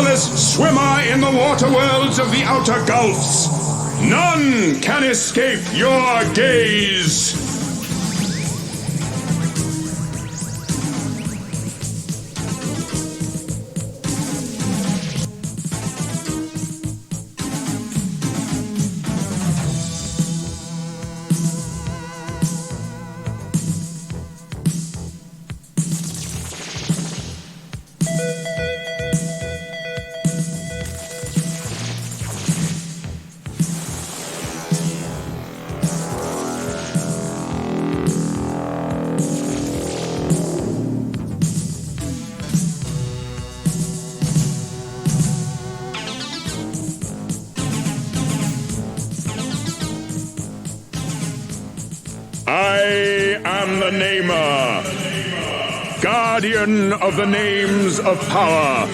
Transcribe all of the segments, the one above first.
marvelous swimmer in the water worlds of the outer gulfs. None can escape your gaze. I am the Namer, guardian of the names of power.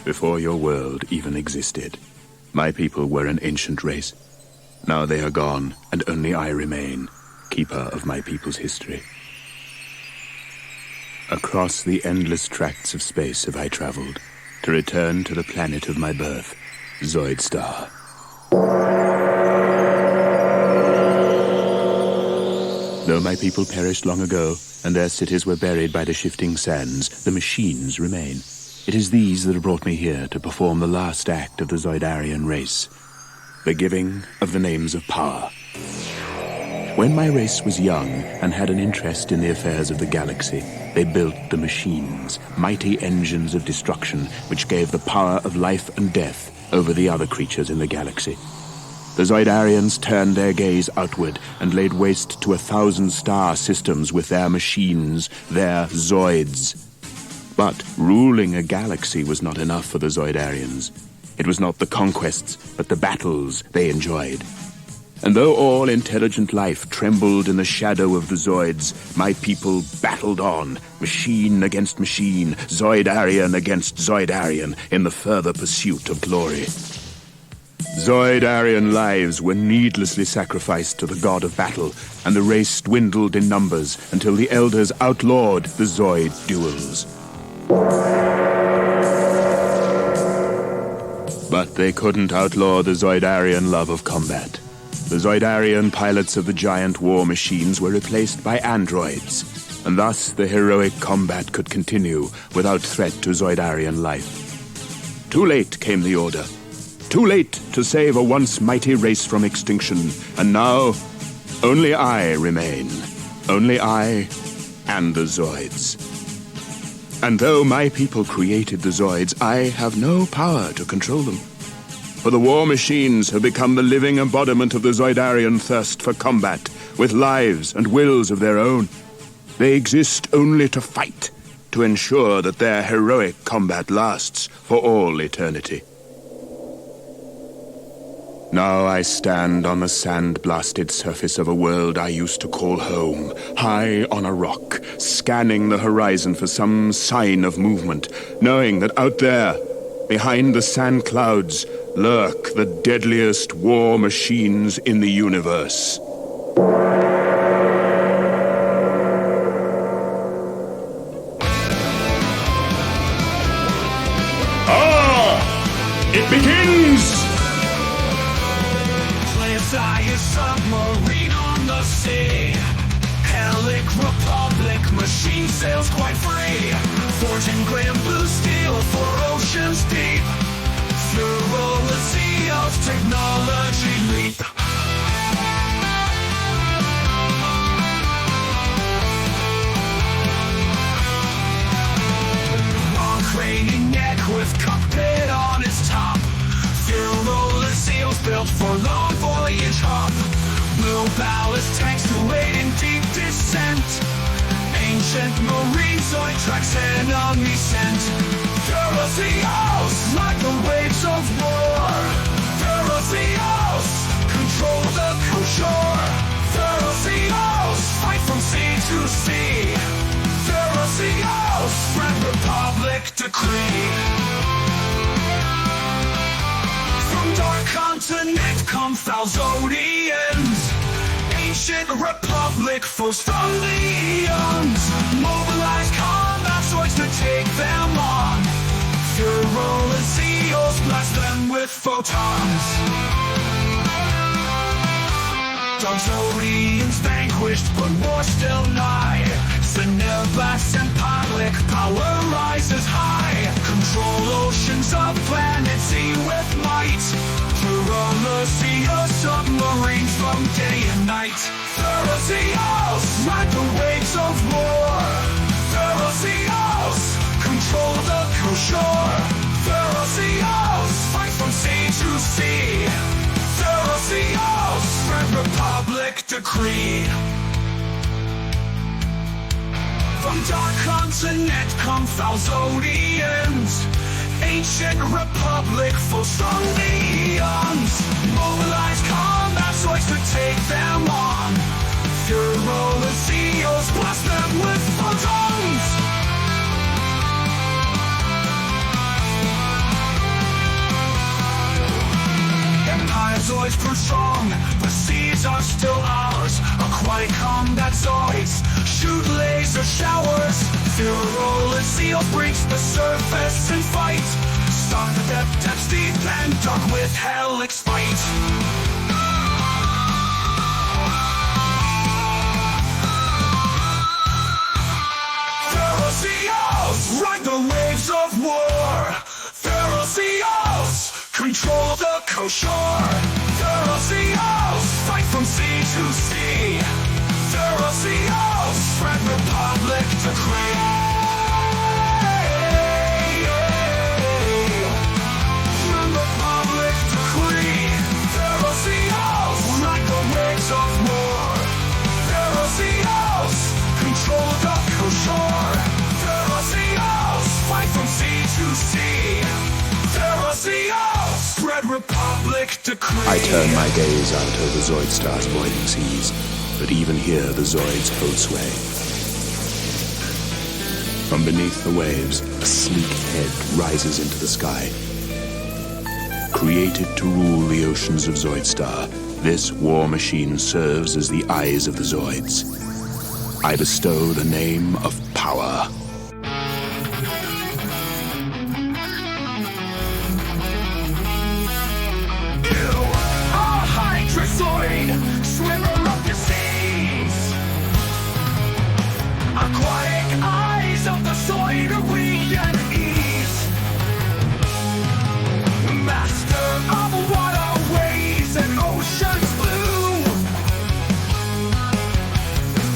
Before your world even existed, my people were an ancient race. Now they are gone, and only I remain, keeper of my people's history. Across the endless tracts of space have I traveled, to return to the planet of my birth, Zoidstar. Though my people perished long ago, and their cities were buried by the shifting sands, the machines remain. It is these that have brought me here to perform the last act of the Zoidarian race, the giving of the names of power. When my race was young and had an interest in the affairs of the galaxy, they built the machines, mighty engines of destruction which gave the power of life and death over the other creatures in the galaxy. The Zoidarians turned their gaze outward and laid waste to 1,000 star systems with their machines, their Zoids. But ruling a galaxy was not enough for the Zoidarians. It was not the conquests, but the battles they enjoyed. And though all intelligent life trembled in the shadow of the Zoids, my people battled on, machine against machine, Zoidarian against Zoidarian, in the further pursuit of glory. Zoidarian lives were needlessly sacrificed to the god of battle, and the race dwindled in numbers until the elders outlawed the Zoid duels. But they couldn't outlaw the Zoidarian love of combat. The Zoidarian pilots of the giant war machines were replaced by androids, and thus the heroic combat could continue without threat to Zoidarian life. Too late came the order. Too late to save a once mighty race from extinction, and now only I remain. Only I and the Zoids. And though my people created the Zoids, I have no power to control them. For the war machines have become the living embodiment of the Zoidarian thirst for combat, with lives and wills of their own. They exist only to fight, to ensure that their heroic combat lasts for all eternity. Now I stand on the sand-blasted surface of a world I used to call home, high on a rock, scanning the horizon for some sign of movement, knowing that out there, behind the sand clouds, lurk the deadliest war machines in the universe. It begins! Fly a submarine on the sea. Helic Republic machine sails quite free. Forging grand blue steel for oceans deep. Furolesios technology leap. Long craning neck with cockpit on its top. Furolesios built for long voyage hop. Blue ballast tanks to aid in deep descent. Ancient marine Zoid tracks enemy scent. Furolesios, like the waves of war. Furolesios, control the shore. Furolesios, fight from sea to sea. Furolesios, Red Republic decree. Falzodians. Ancient republic foes from the eons. Mobilize combat Zoids to take them on. Furolesios blast them with photons. Zoids vanquished, but war still nigh. Cenebas and Pylic power rises high. Control oceans of planet sea with might. Furolesios submarines from day and night. Furolesios ride the waves of war. Furolesios control the shore. Furolesios fight from sea to sea. Furolesios Red Republic decree. From dark continent come Falzodians. Ancient republic full strong the eons. Mobilize combat Zoids to take them on. Furolesios blast them with photons. Zoids prove strong, the seas are still ours. Aquatic combat Zoids shoot laser showers. Furolesios breaks the surface and fight. Stalk the depths deep and dark with helix fight. Furolesios ride the waves of war. Furolesios control the shore. Furolesios fight from sea to sea. Furolesios Red Republic decree. Red Republic decree. Furolesios ride the waves of war. Furolesios control the shore. Furolesios fight from sea to sea. Furolesios Red Republic decree. I turn my gaze out over Zoidstar's voiding seas, but even here the Zoids hold sway. From beneath the waves, a sleek head rises into the sky. Created to rule the oceans of Zoidstar, this war machine serves as the eyes of the Zoids. I bestow the name of power. Hydrazoid, swimmer of the seas. Aquatic eyes of the Zoids ease. Master of waterways and oceans blue.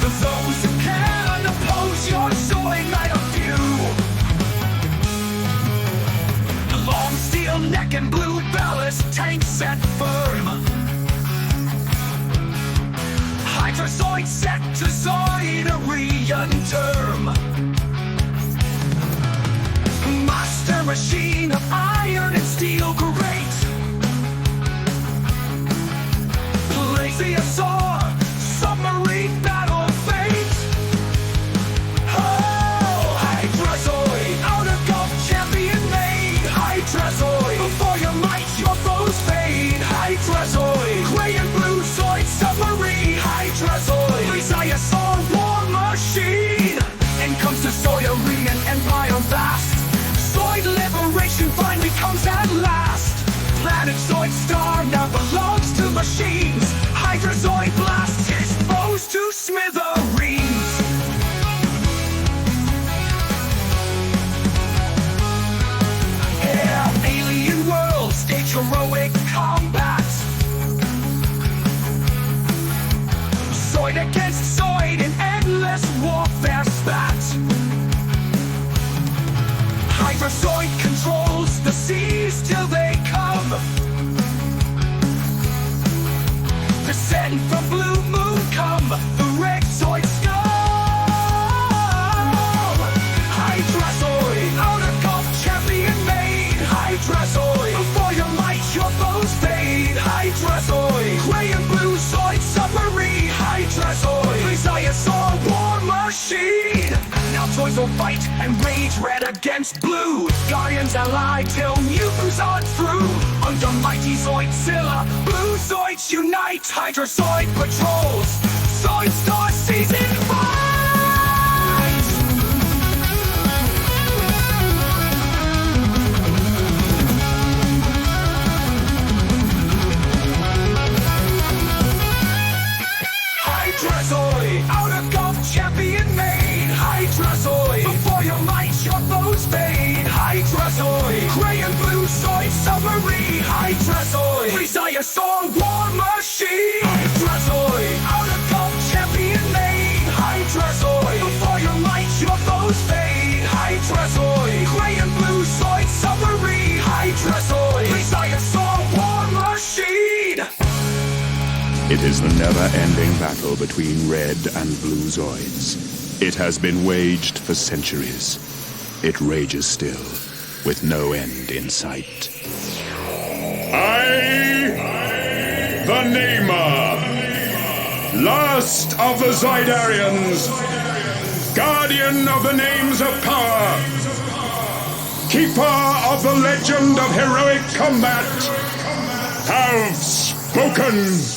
For those who can oppose your Zoid night of view. Long steel neck and blue ballast tank set firm. Hydrazoid set to Zoidarian term. Master machine of iron and steel great. Plesiosaur, submarine battle fate. Oh, Hydrazoid, outer gulf champion made. Hydrazoid, before your might your foes fade. Hydrazoid, gray and blue Zoid submarine. Hydrazoid, Plesiosaur war machine. And comes to Zoidarian empire vast. Zoid liberation finally comes at last. Planet Zoidstar now belongs to machines. Hydrazoid blasts his foes to smithereens. Yeah, alien worlds stage heroic combat. Zoid against Zoid in endless warfare spat. Hydrazoid controls the seas till they come. Descend from blue moon come the red Zoid scum. Hydrazoid, outer gulf champion made. Hydrazoid, before your might your foes fade. Hydrazoid, gray and blue Zoid submarine. Hydrazoid, Plesiosaur war machine. Now toys will fight and rage red against blue. Guardians allied till mutants on through. Under mighty Zoidzilla, blue Zoids unite. Hydrazoid patrols, Zoidstar Season 5. Hydrazoid, out of golf champion made. Hydrazoid, before your might your foes fade. Hydrazoid, gray and blue Zoid submarine. Hydrazoid, Furolesios song war machine. Hydrazoid, out of golf champion made. Hydrazoid, before your might your foes fade. Hydrazoid, gray and blue Zoid submarine. Hydrazoid, Furolesios song war machine. It is the never-ending battle between red and blue Zoids. It has been waged for centuries. It rages still, with no end in sight. I, the Namer, last of the Zoidarians, guardian of the names of power, keeper of the legend of heroic combat, have spoken.